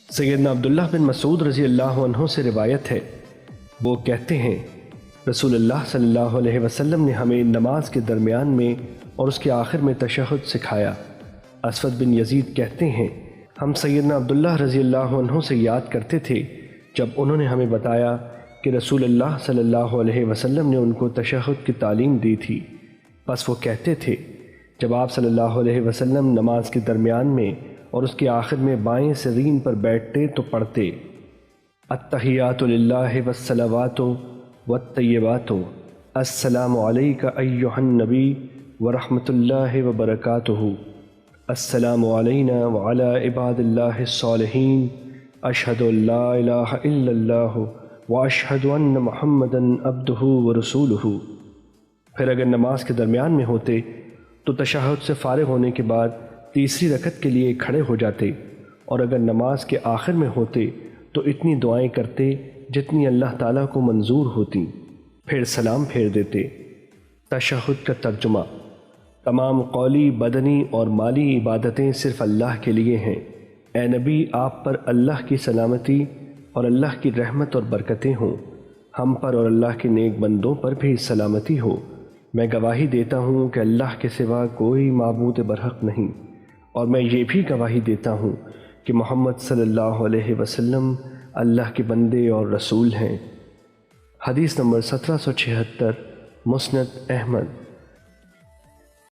سیدنا عبداللہ بن مسعود رضی اللہ عنہ سے روایت ہے، وہ کہتے ہیں رسول اللہ صلی اللہ علیہ وسلم نے ہمیں نماز کے درمیان میں اور اس کے آخر میں تشہد سکھایا۔ اسود بن یزید کہتے ہیں ہم سیدنا عبداللہ رضی اللہ عنہ سے یاد کرتے تھے جب انہوں نے ہمیں بتایا کہ رسول اللہ صلی اللہ علیہ وسلم نے ان کو تشہد کی تعلیم دی تھی۔ بس وہ کہتے تھے جب آپ صلی اللہ علیہ وسلم نماز کے درمیان میں اور اس کے آخر میں بائیں سرین پر بیٹھتے تو پڑھتے التحیات للہ والصلوات والطیبات السلام علیک ایہا النبی ورحمۃ اللہ وبرکاتہ، السلام علینا وعلی عباد اللہ الصالحین، اشہد ان لا الہ الا اللہ واشہد ان محمدا عبدہ ورسولہ۔ پھر اگر نماز کے درمیان میں ہوتے تو تشہد سے فارغ ہونے کے بعد تیسری رکعت کے لیے کھڑے ہو جاتے، اور اگر نماز کے آخر میں ہوتے تو اتنی دعائیں کرتے جتنی اللہ تعالیٰ کو منظور ہوتی، پھر سلام پھیر دیتے۔ تشہد کا ترجمہ: تمام قولی، بدنی اور مالی عبادتیں صرف اللہ کے لیے ہیں۔ اے نبی، آپ پر اللہ کی سلامتی اور اللہ کی رحمت اور برکتیں ہوں، ہم پر اور اللہ کے نیک بندوں پر بھی سلامتی ہو۔ میں گواہی دیتا ہوں کہ اللہ کے سوا کوئی معبود برحق نہیں، اور میں یہ بھی گواہی دیتا ہوں کہ محمد صلی اللہ علیہ وسلم اللہ کے بندے اور رسول ہیں۔ حدیث نمبر 1776، مسند احمد۔